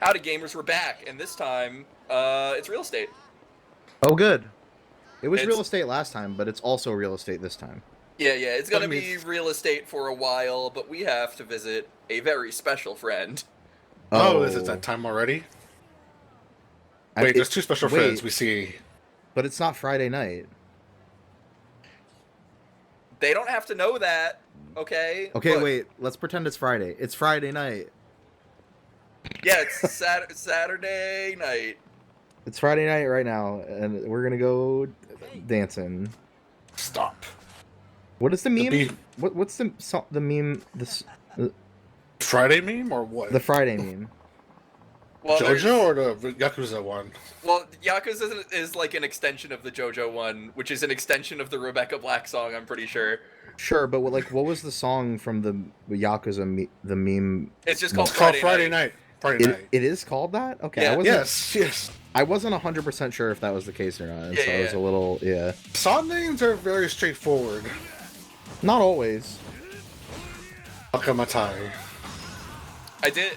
Howdy gamers, we're back, and this time, it's real estate. Oh, good. It was real It's estate last time, but it's also real estate this time. yeah, it's Let gonna me. be real estate for a while, but we have to visit a very special friend. Oh, is it that time already? Wait, there's two special friends we see. But it's not Friday night. They don't have to know that, okay? Okay, Look, wait. Let's pretend it's Friday. It's Friday night. yeah, it's Saturday night. It's Friday night right now, and we're gonna go dancing. Stop. What is the meme? The What's the meme? Friday meme or what? The Friday meme. Well, JoJo or the Yakuza one? Well, Yakuza is like an extension of the JoJo one, which is an extension of the Rebecca Black song, I'm pretty sure. Sure, but what was the song from the Yakuza the meme? It's just called It's called Friday Night. Friday night. It is called that? Okay. Yeah. Yes. I wasn't 100% sure if that was the case or not, so I was a little, Song names are very straightforward. Not always. Akamatai. I did.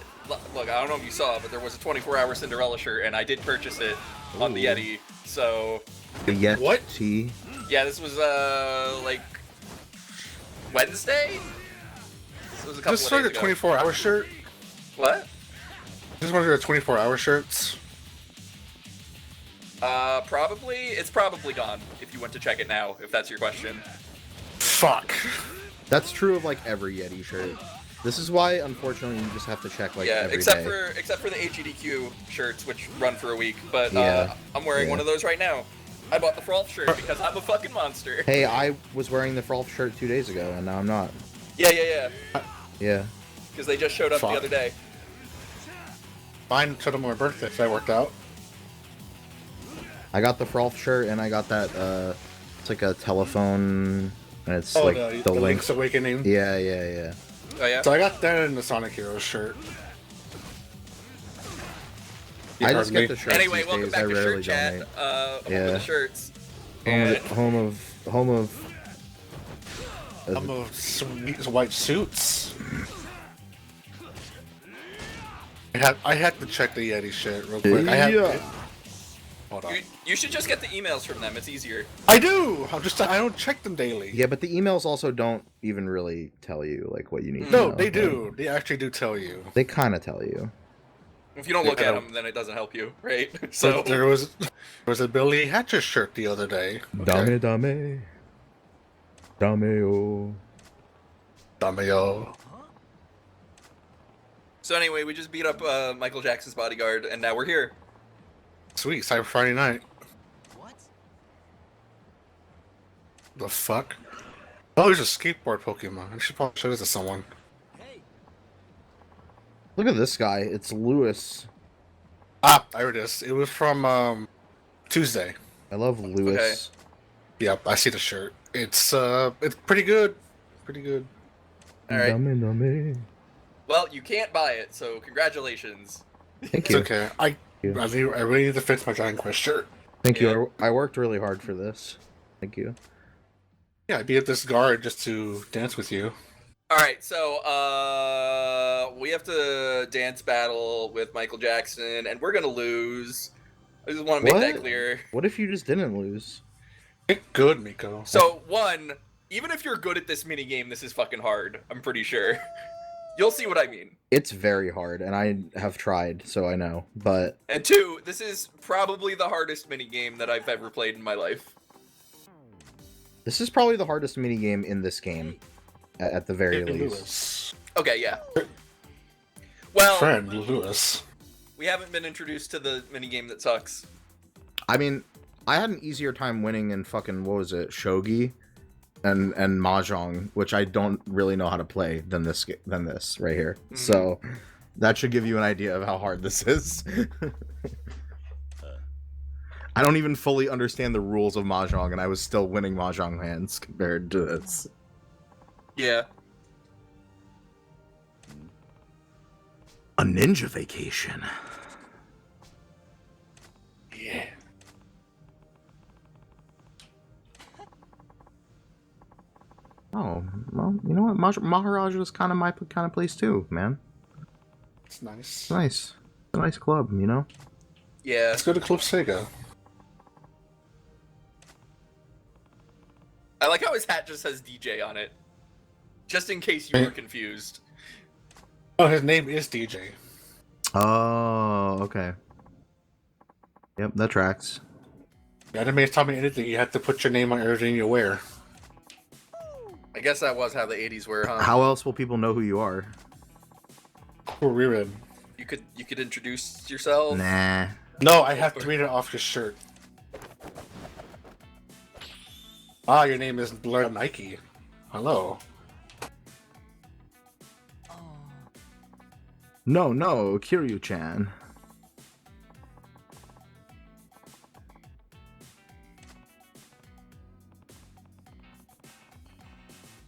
Look, I don't know if you saw, but there was a 24-hour Cinderella shirt, and I did purchase it on the Ooh. Yeti. So, The Yeti. What? yeah, this was like Wednesday. This was a couple This of like days a ago. 24-hour shirt? What? This one of the 24-hour shirts? Probably. It's probably gone. If you went to check it now, if that's your question. Fuck. That's true of like every Yeti shirt. This is why, unfortunately, you just have to check like Yeah, every except day. for the HEDQ shirts, which run for a week. But Yeah. I'm wearing Yeah. one of those right now. I bought the Frolf shirt because I'm a fucking monster. Hey, I was wearing the Frolf shirt 2 days ago, and now I'm not. Yeah. Yeah. Because they just showed up Fuck. the other day. Mine took on my birthday, so that worked out. I got the Frolf shirt, and I got that, it's like a telephone, and it's Oh, like the Link's Awakening? Yeah. Oh yeah. So I got that in the Sonic Heroes shirt. You I heard just me. get the shirts Anyway, these welcome days. back I to rarely Shirt Chat. donate. Home Yeah. of the shirts. Home of I'm of sweet white suits. I had to check the Yeti shit real quick. Hold on. You should just get the emails from them. It's easier. I do. I don't check them daily. Yeah, but the emails also don't even really tell you like what you need to No, know. they do. They actually do tell you. They kind of tell you. If you don't look Yeah. at them, then it doesn't help you, right? So So there was a Billy Hatcher shirt the other day. Okay. Dame. Oh. Dameo. so anyway, we just beat up Michael Jackson's bodyguard, and now we're here. Sweet, Cyber Friday night. What? The fuck? Oh, there's a skateboard Pokemon. I should probably show this to someone. Hey, Look at this guy. It's Lewis. Ah, there it is. It was from Tuesday. I love Lewis. Yep, I see the shirt. It's pretty good. Pretty good. All right. Dame. Well, you can't buy it, so congratulations. Thank It's you. okay. you. I really need to fix my Dragon Quest shirt. Thank Yeah. you. I worked really hard for this. Thank you. Yeah, I beat up this guard just to dance with you. All right, so we have to dance battle with Michael Jackson, and we're gonna lose. I just want to make that What? clear. What if you just didn't lose? Get good, Miko. So one, even if you're good at this mini game, this is fucking hard. I'm pretty sure. You'll see what I mean. It's very hard, and I have tried, so I know. But And two, this is probably the hardest mini game that I've ever played in my life. this is probably the hardest minigame in this game, at the very least. Lewis. Okay, yeah. Well, Friend Lewis. we haven't been introduced to the mini game that sucks. I mean, I had an easier time winning in fucking, what was it, Shogi and Mahjong, which I don't really know how to play than this right here. Mhm. So that should give you an idea of how hard this is. I don't even fully understand the rules of Mahjong, and I was still winning Mahjong hands compared to this. Yeah. A ninja vacation. Yeah. Oh, well, you know what? Maharaj is kind of my kind of place too, man. It's nice. Nice. a nice club, you know? Yeah. Let's go to Club Sega. I like how his hat just says DJ on it. Just in case you were confused. Oh, his name is DJ. Oh, okay. Yep, that tracks. The anime taught me anything. You have to put your name on everything you wear. I guess that was how the 80s were, huh? How else will people know who you are? Cool, reread. You could introduce yourself? Nah. No, I have to read it off your shirt. Ah, your name is Blur Nike. Hello. No, Kiryu-chan.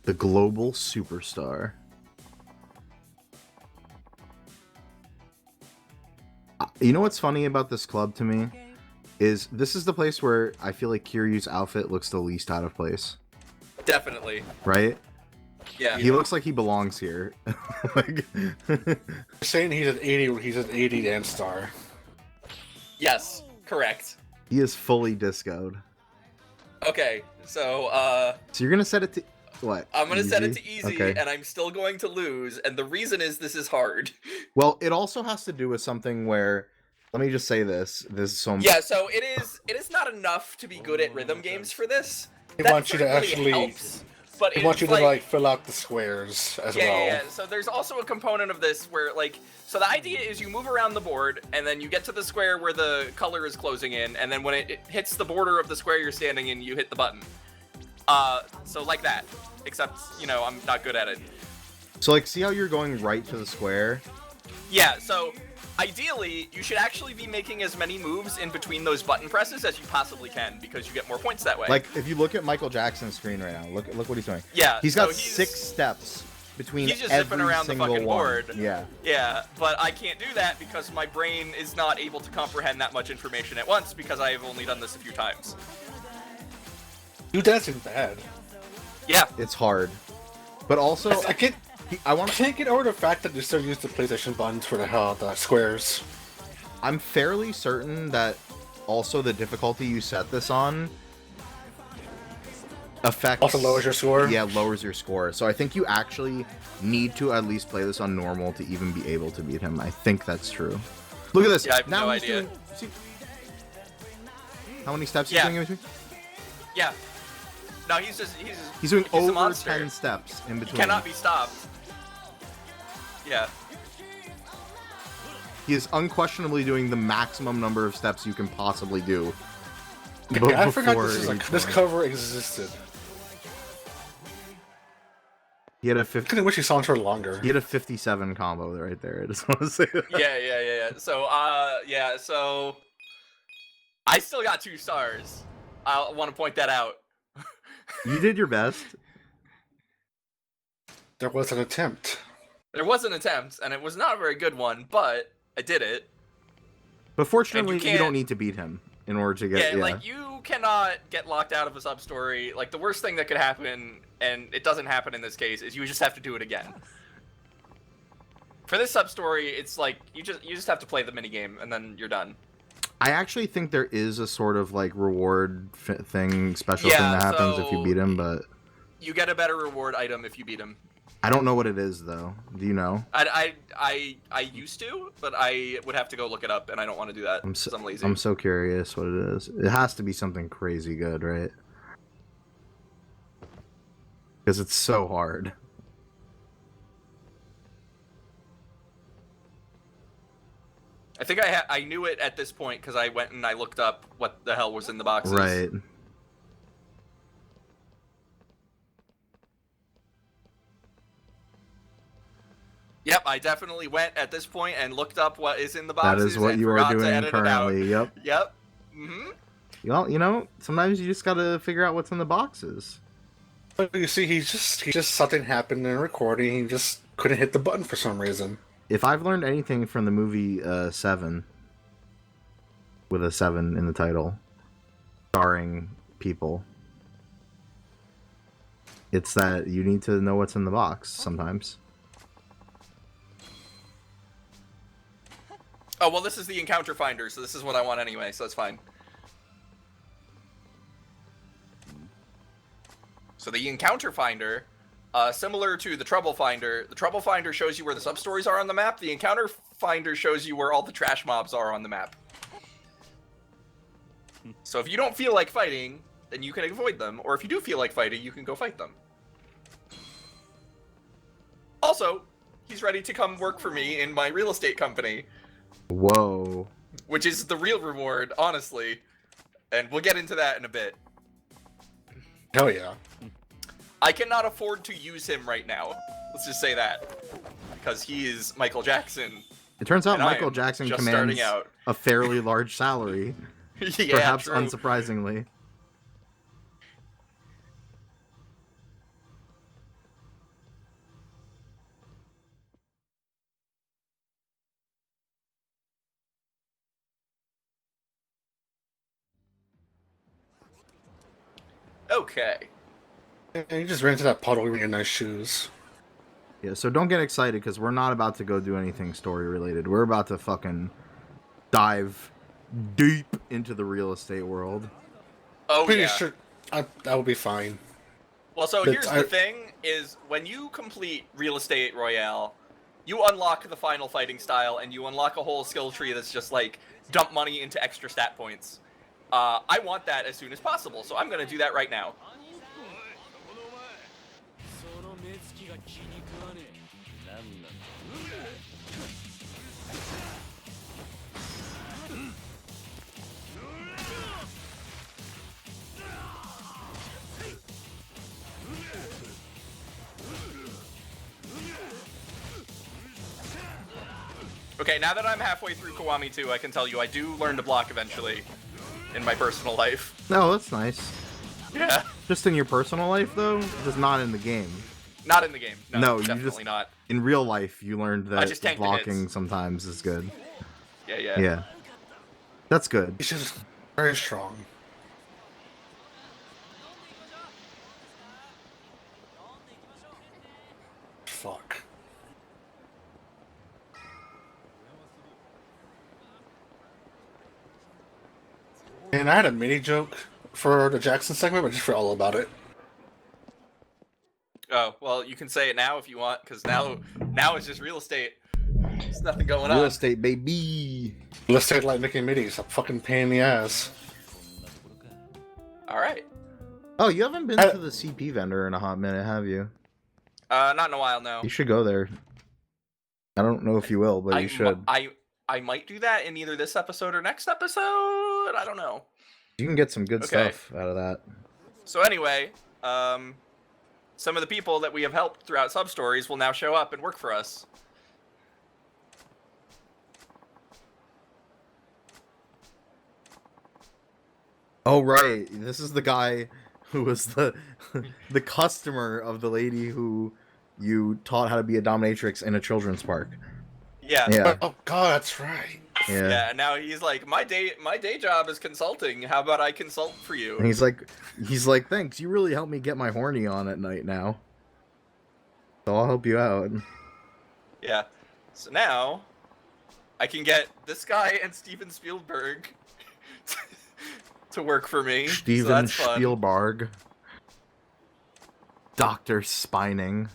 The global superstar. You know what's funny about this club to me? Is this is the place where I feel like Kiryu's outfit looks the least out of place. Definitely. Right? Yeah. He looks like he belongs here. Like, You're saying he's an 80 dance star. Yes, correct. he is fully discoed. Okay, so So you're gonna set it to what? I'm gonna set it to Easy? easy, Okay. and I'm still going to lose, and the reason is this is hard. Well, it also has to do with something where, let me just say this. There's some. Yeah, so it is not enough to be good at rhythm games for this. He That wants you to certainly actually. helps, but He it's wants you to like fill out the squares as yeah, well. yeah. So there's also a component of this where so the idea is you move around the board and then you get to the square where the color is closing in, and then when it hits the border of the square you're standing in, you hit the button. So like that, except I'm not good at it. So like, see how you're going right to the square? Yeah. So ideally, you should actually be making as many moves in between those button presses as you possibly can because you get more points that way. Like, if you look at Michael Jackson's screen right now, look what he's doing. Yeah. He's got so 6 steps between He's just every zipping around the single fucking one. board. Yeah. Yeah, but I can't do that because my brain is not able to comprehend that much information at once because I have only done this a few times. You dancing bad. Yeah. It's hard. But also, I can't I get over the fact that they still use the PlayStation buttons for the squares. I'm fairly certain that also the difficulty you set this on affects... Also lowers your score? Yeah, lowers your score. So I think you actually need to at least play this on normal to even be able to beat him. I think that's true. Look at this. Yeah, I have now no he's idea. doing... See, how many steps he's Yeah. doing in between? Yeah. No, he's He's doing a over monster. 10 steps in He between. cannot be stopped. Yeah. He is unquestionably doing the maximum number of steps you can possibly do. Yeah, I forgot before this cover existed. He had a I 50, kind of wish these songs were longer. he had a 57 combo right there. I just want to say that. Yeah. So I still got 2 stars. I want to point that out. You did your best. There was an attempt. There was an attempt, and it was not a very good one, but I did it. But fortunately, And you you don't can't- need to beat him in order to get... Yeah, like, you cannot get locked out of a sub-story. Like, the worst thing that could happen, and it doesn't happen in this case, is you just have to do it again. For this sub-story, it's like, you just have to play the minigame, and then you're done. I actually think there is a sort of, like, reward thing, special Yeah, thing that happens if you so- beat him, but... You get a better reward item if you beat him. I don't know what it is, though. Do you know? I used to, but I would have to go look it up, and I don't want to do that because I'm lazy. I'm so curious what it is. It has to be something crazy good, right? Because it's so hard. I think I knew it at this point because I went and I looked up what the hell was in the boxes. Right. Yep, I definitely went at this point and looked up what is in the That boxes. is what and you are forgot to doing edit it out. currently. Yep. Yep. Mm-hmm. Well, you know, sometimes you just gotta figure out what's in the boxes. But you see, he just something happened in recording. He just couldn't hit the button for some reason. If I've learned anything from the movie Seven, with a 7 in the title, starring people, it's that you need to know what's in the box sometimes. Oh, well, this is the encounter finder, so this is what I want anyway, so that's fine. So the encounter finder, similar to the trouble finder, shows you where the sub-stories are on the map. The encounter finder shows you where all the trash mobs are on the map. So if you don't feel like fighting, then you can avoid them, or if you do feel like fighting, you can go fight them. Also, he's ready to come work for me in my real estate company. Whoa. Which is the real reward, honestly. And we'll get into that in a bit. Hell yeah. I cannot afford to use him right now. Let's just say that. Because he is Michael Jackson. It turns out Michael Jackson commands a fairly large salary. Yeah, perhaps true. Unsurprisingly. Okay. And you just ran into that puddle with your nice shoes. Yeah, so don't get excited because we're not about to go do anything story related. We're about to fucking dive deep into the real estate world. Oh, Pretty yeah. sure that will be fine. Well, so But here's the thing, is when you complete Real Estate Royale, you unlock the final fighting style, and you unlock a whole skill tree that's just like, dump money into extra stat points. I want that as soon as possible, so I'm going to do that right now. Okay, now that I'm halfway through Kiwami 2, I can tell you I do learn to block eventually in my personal life. No, that's nice. Yeah. Just in your personal life, though? Just not in the game. Not in the game. No, you definitely just, not. In real life, you learned that just tank the blocking hits. sometimes is good. Yeah. Yeah. That's good. He's just very strong. Fuck. And I had a mini joke for the Jackson segment, but just for all about it. Oh, well, you can say it now if you want, because now it's just real estate. There's nothing going on. Real estate, baby. Let's say it like Nick and Mitty's a fucking pain in the ass. Alright. Oh, you haven't been to the CP vendor in a hot minute, have you? Not in a while, no. You should go there. I don't know if you will, but you should. I might do that in either this episode or next episode. I don't know. You can get some good stuff out of that. So anyway, some of the people that we have helped throughout sub-stories will now show up and work for us. Oh, right. This is the guy who was the customer of the lady who you taught how to be a dominatrix in a children's park. Yeah. Oh god, that's right. Yeah. And now he's like, my day job is consulting. How about I consult for you? And he's like, thanks. You really helped me get my horny on at night now. So I'll help you out. Yeah. So now I can get this guy and Steven Spielberg to work for me. Steven Spielberg. Dr. Spining.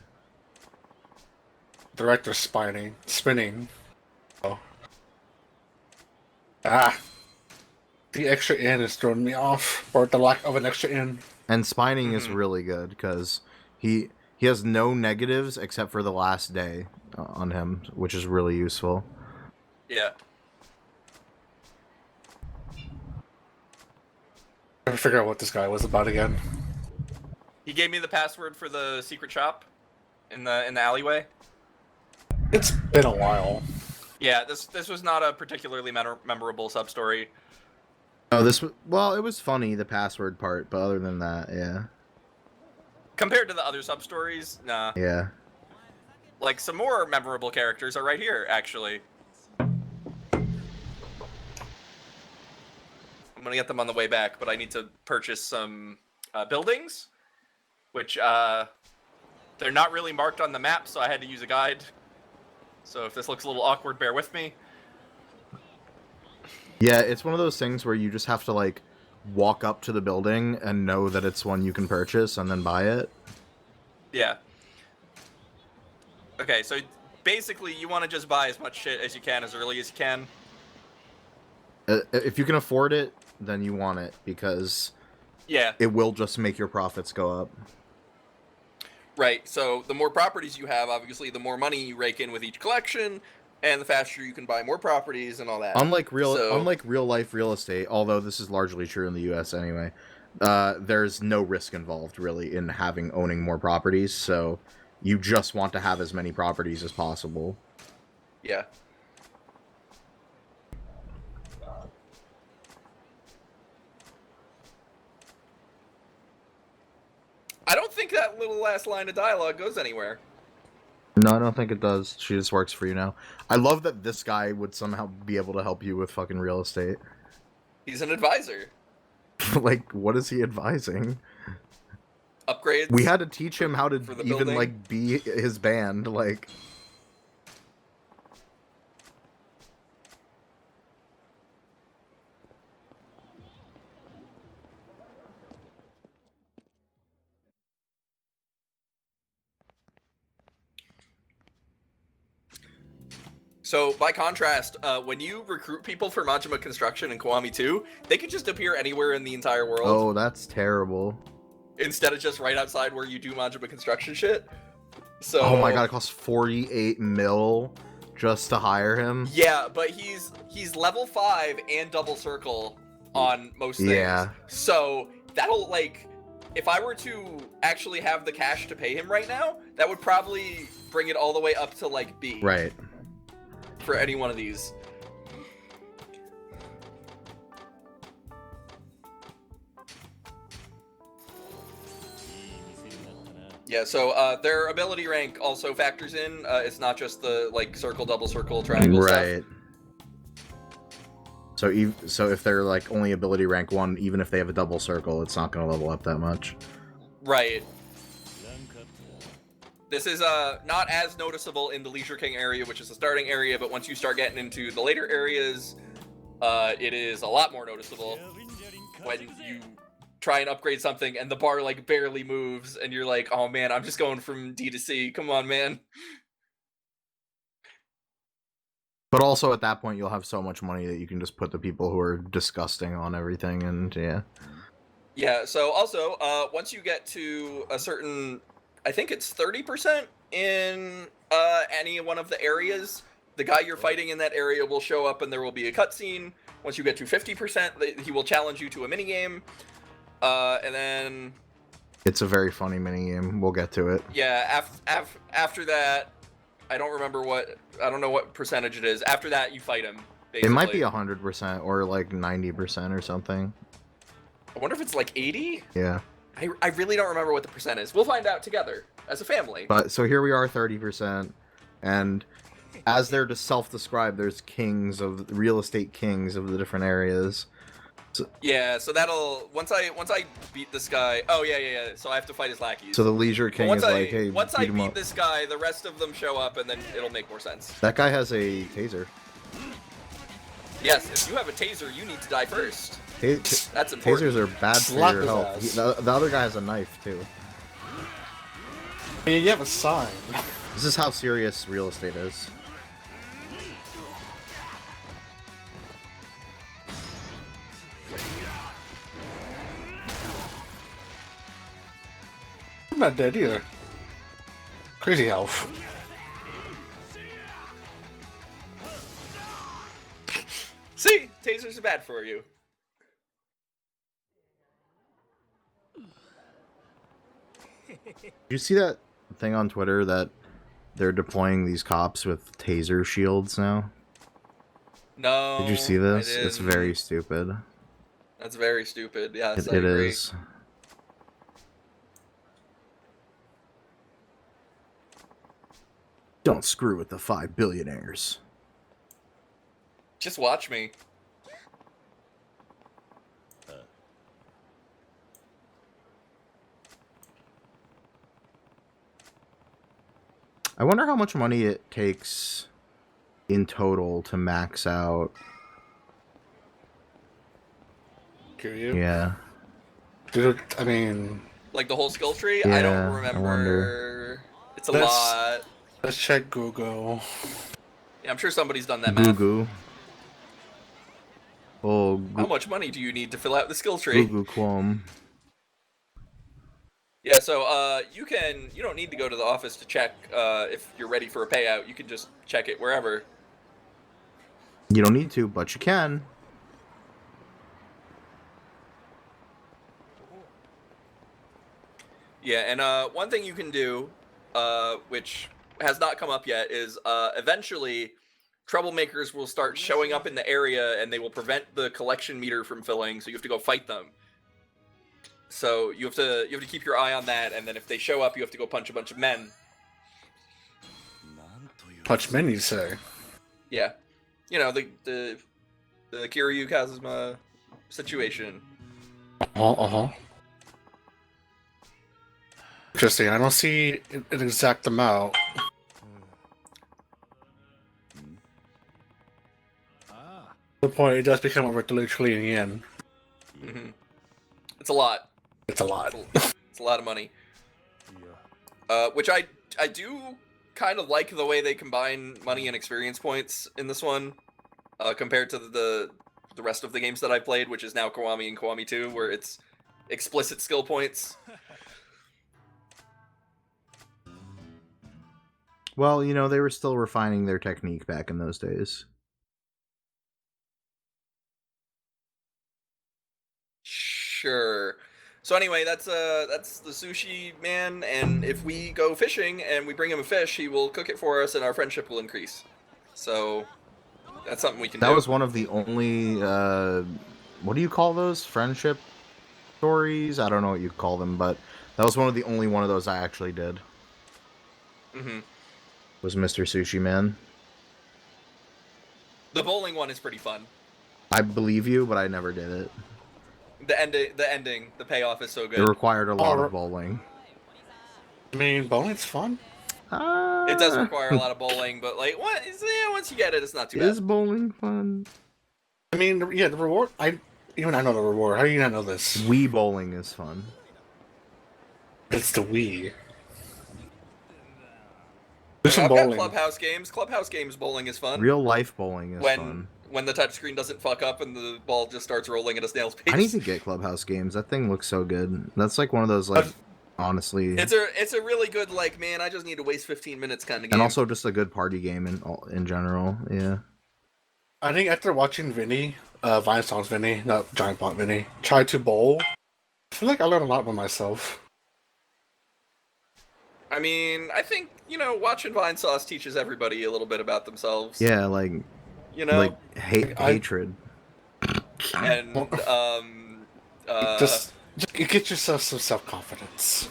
Director spinning. Oh. Ah. The extra N is throwing me off, or the lack of an extra N. And Spining is really good because he has no negatives except for the last day on him, which is really useful. Yeah. I figure out what this guy was about again. He gave me the password for the secret shop in the alleyway. It's been a while. Yeah, this was not a particularly memorable sub-story. Oh, it was funny, the password part, but other than that, yeah. Compared to the other sub-stories, nah. Yeah. Like, some more memorable characters are right here, actually. I'm gonna get them on the way back, but I need to purchase some buildings, which, they're not really marked on the map, so I had to use a guide. So if this looks a little awkward, bear with me. Yeah, it's one of those things where you just have to, like, walk up to the building and know that it's one you can purchase and then buy it. Yeah. Okay, so basically you want to just buy as much shit as you can as early as you can. If you can afford it, then you want it, because Yeah. it will just make your profits go up. Right, so the more properties you have, obviously, the more money you rake in with each collection, and the faster you can buy more properties and all that. Unlike real life real estate, although this is largely true in the U.S. anyway, there's no risk involved really in owning more properties. So you just want to have as many properties as possible. Yeah. I don't think that little last line of dialogue goes anywhere. No, I don't think it does. She just works for you now. I love that this guy would somehow be able to help you with fucking real estate. He's an advisor. Like, what is he advising? Upgrades. We had to teach him how to even, building. like, be his band, like... So, by contrast, when you recruit people for Majima Construction and Kiwami 2, they can just appear anywhere in the entire world. Oh, that's terrible. Instead of just right outside where you do Majima Construction shit. So, oh my god, it costs 48 mil just to hire him? Yeah, but he's level 5 and double circle on most things. Yeah. So, that'll, like, if I were to actually have the cash to pay him right now, that would probably bring it all the way up to, like, B. Right. For any one of these. Yeah, so their ability rank also factors in. It's not just the like circle, double circle, triangle right. stuff. So if they're like only ability rank 1, even if they have a double circle, it's not going to level up that much. Right. This is not as noticeable in the Leisure King area, which is the starting area, but once you start getting into the later areas, it is a lot more noticeable when you try and upgrade something and the bar like barely moves and you're like, oh man, I'm just going from D to C. Come on, man. But also at that point, you'll have so much money that you can just put the people who are disgusting on everything, and yeah. Yeah, so also, once you get to a certain, I think it's 30% in any one of the areas, the guy you're fighting in that area will show up and there will be a cutscene. Once you get to 50%, he will challenge you to a minigame. And then... It's a very funny minigame. We'll get to it. Yeah, after that, I don't know what percentage it is. After that, you fight him, basically. It might be 100% or like 90% or something. I wonder if it's like 80? Yeah. I really don't remember what the percent is. We'll find out together, as a family. But, so here we are, 30%, and as they're just self-described, there's real estate kings of the different areas. So, yeah, so that'll once I beat this guy. Oh yeah. So I have to fight his lackeys. So the Leisure King is like, hey, once I beat this guy, the rest of them show up, and then it'll make more sense. That guy has a taser. Yes, if you have a taser, you need to die first. That's important. Tasers are bad for your health. The other guy has a knife too. I mean, you have a sign. This is how serious real estate is. I'm not dead either. Crazy health. See, tasers are bad for you. Did you see that thing on Twitter that they're deploying these cops with taser shields now? No. Did you see this? It's very stupid. That's very stupid. Yes, it is. Don't screw with the 5 billionaires. Just watch me. I wonder how much money it takes in total to max out Kiryu. Yeah. Dude, I mean, Like the whole skill tree? Yeah, I don't I remember. wonder. It's a Let's- lot. let's check Google. Yeah, I'm sure somebody's done that math. Goo. Oh, How much money do you need to fill out the skill tree? Goo Quom. Yeah, so you don't need to go to the office to check if you're ready for a payout. You can just check it wherever. You don't need to, but you can. Yeah, and one thing you can do, which has not come up yet, is eventually troublemakers will start showing up in the area and they will prevent the collection meter from filling, so you have to go fight them. So you have to keep your eye on that, and then if they show up, you have to go punch a bunch of men. Punch men, you say? Yeah, you know the Kiryu Kazuma situation. Uh-huh. Interesting. I don't see an exact amount. The point, it does become over literally in the end. Mm-hmm. It's a lot. It's a lot. It's a lot of money. Which I do kind of like the way they combine money and experience points in this one, compared to the rest of the games that I played, which is now Kiwami and Kiwami 2, where it's explicit skill points. Well, you know, they were still refining their technique back in those days. Sure. So anyway, that's the sushi man, and if we go fishing and we bring him a fish, he will cook it for us, and our friendship will increase. So that's something we can do. That was one of the only what do you call those? Friendship stories? I don't know what you call them, but that was one of the only one of those I actually did. Mm-hmm. Was Mr. Sushi Man. The bowling one is pretty fun. I believe you, but I never did it. The ending, the payoff is so good. It required a lot of bowling. I mean, bowling's fun. It does require a lot of bowling, but like, once you get it, it's not too bad. Is bowling fun? I mean, yeah, the reward. I know the reward. How do you not know this? Wii bowling is fun. It's the Wii. Do some I've got bowling. Clubhouse games. Clubhouse games bowling is fun. Real life bowling is fun. When the touchscreen doesn't fuck up and the ball just starts rolling at a snail's pace. I need to get Clubhouse games. That thing looks so good. That's like one of those, like, honestly. It's a really good, like, man, I just need to waste 15 minutes kind of game. And also just a good party game in general. Yeah. I think after watching Vinny, Vinesong's Vinny, not Giant Pot Vinny, try to bowl, I feel like I learned a lot about myself. I mean, I think, watching Vine Sauce teaches everybody a little bit about themselves. Yeah, like, like hatred. And, just get yourself some self-confidence.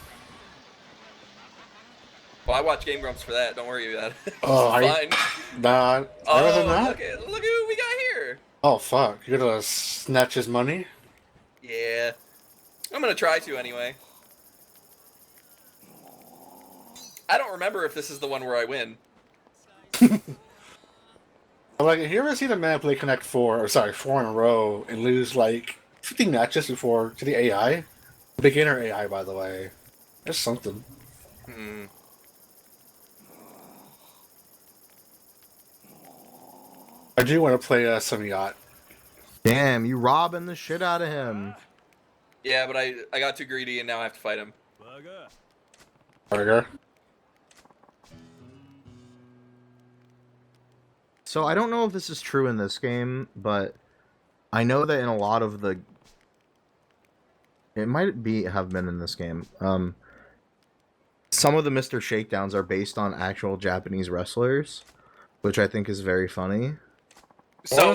Well, I watch Game Grumps for that. Don't worry about it. Oh, fine. Nah, other than that? Look who we got here. Oh, fuck. You're gonna snatch his money? Yeah. I'm gonna try to anyway. I don't remember if this is the one where I win. Like, have you ever seen a man play Connect 4 in a row, and lose, like, 50 matches before to the AI? Beginner AI, by the way. There's something. I do want to play some yacht. Damn, you robbing the shit out of him. Yeah, but I got too greedy and now I have to fight him. Burger. So I don't know if this is true in this game, but I know that in a lot of the... It might have been in this game. Some of the Mr. Shakedowns are based on actual Japanese wrestlers, which I think is very funny. So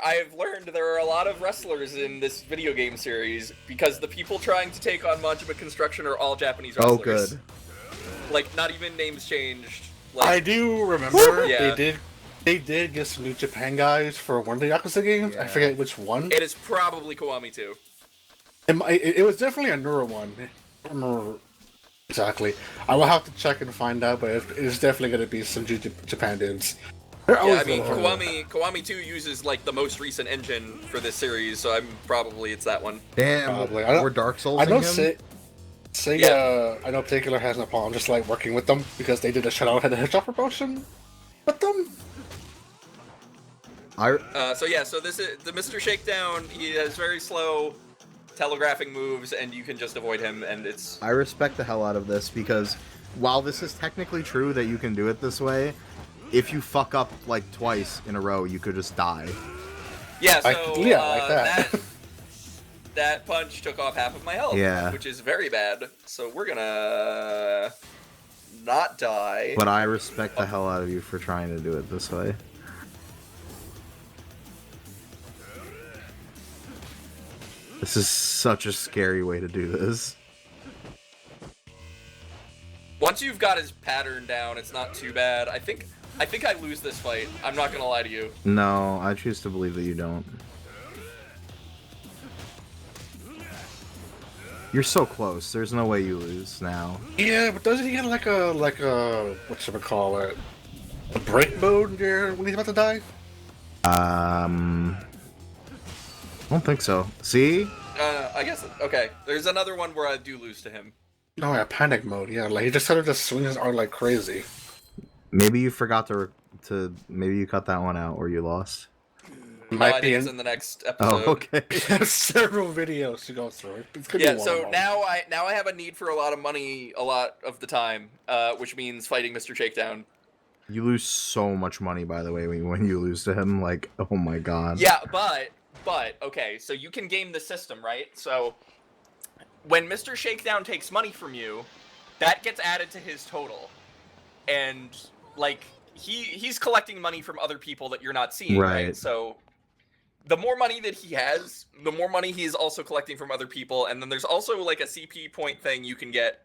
I've learned there are a lot of wrestlers in this video game series because the people trying to take on Majima Construction are all Japanese wrestlers. Oh, good. Like, not even names changed. Like, I do remember yeah. they did get some New Japan guys for one of the Yakuza games. Yeah. I forget which one. It is probably Kiwami 2. It was definitely a newer one. I don't remember exactly. I will have to check and find out, but it is definitely going to be some Japan dudes. They're Yeah, always I mean, gonna hold it. Kiwami 2 uses like the most recent engine for this series, so it's that one. Damn, Probably. I don't- we're Dark Souls I know him? Sega, I know particular has no problem just like working with them because they did a Shadow Head Hedgehog promotion with them. So this is the Mr. Shakedown. He has very slow telegraphing moves, and you can just avoid him, and it's... I respect the hell out of this because while this is technically true that you can do it this way, if you fuck up like twice in a row, you could just die. Yeah, so like that. that punch took off half of my health, Yeah. which is very bad. So we're gonna not die. But I respect the hell out of you for trying to do it this way. This is such a scary way to do this. Once you've got his pattern down, it's not too bad. I think I lose this fight. I'm not gonna lie to you. No, I choose to believe that you don't. You're so close. There's no way you lose now. Yeah, but doesn't he get like a what should we call it? A break mode here when he's about to die? I don't think so. See? I guess okay. There's another one where I do lose to him. No, yeah, panic mode. Yeah, like he just sort of just swings his arm like crazy. Maybe you forgot to maybe you cut that one out or you lost. Might I be think it's in the next episode. Oh, okay. There's several videos to go through. It could be Yeah, one so of them. now I have a need for a lot of money a lot of the time, which means fighting Mr. Shakedown. You lose so much money, by the way, when you lose to him. Like, oh my god. Yeah, but okay, so you can game the system, right? So when Mr. Shakedown takes money from you, that gets added to his total, and like he's collecting money from other people that you're not seeing, right? So the more money that he has, the more money he is also collecting from other people, and then there's also like a CP point thing you can get,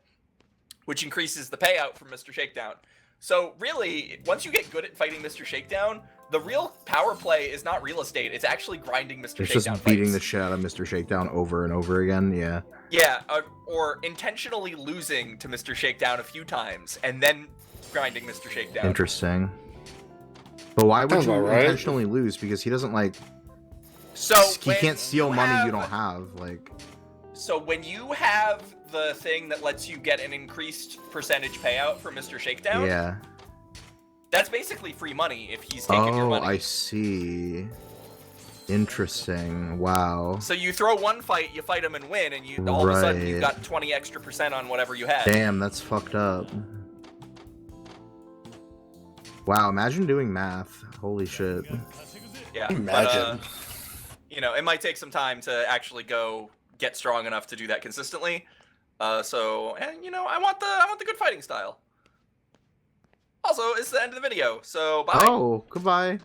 which increases the payout from Mr. Shakedown. So really, once you get good at fighting Mr. Shakedown, the real power play is not real estate. It's actually grinding Mr. It's Shakedown just beating fights. the shit out of Mr. Shakedown over and over again, yeah. Yeah, or intentionally losing to Mr. Shakedown a few times, and then grinding Mr. Shakedown. Interesting. But why would Sounds you about right. intentionally lose? Because he doesn't, like... So he when can't steal you money have- you don't have, like... So when you have the thing that lets you get an increased percentage payout for Mr. Shakedown, Yeah. that's basically free money if he's taking your Oh, money. I see. Interesting. Wow. So you throw one fight, you fight him and win, and you all of a sudden you Right. got 20 extra % on whatever you had. Damn, that's fucked up. Wow, imagine doing math. Holy shit. Yeah, Imagine. But, you know, it might take some time to actually go get strong enough to do that consistently. And you know, I want the good fighting style. Also, it's the end of the video, so bye. Oh, goodbye.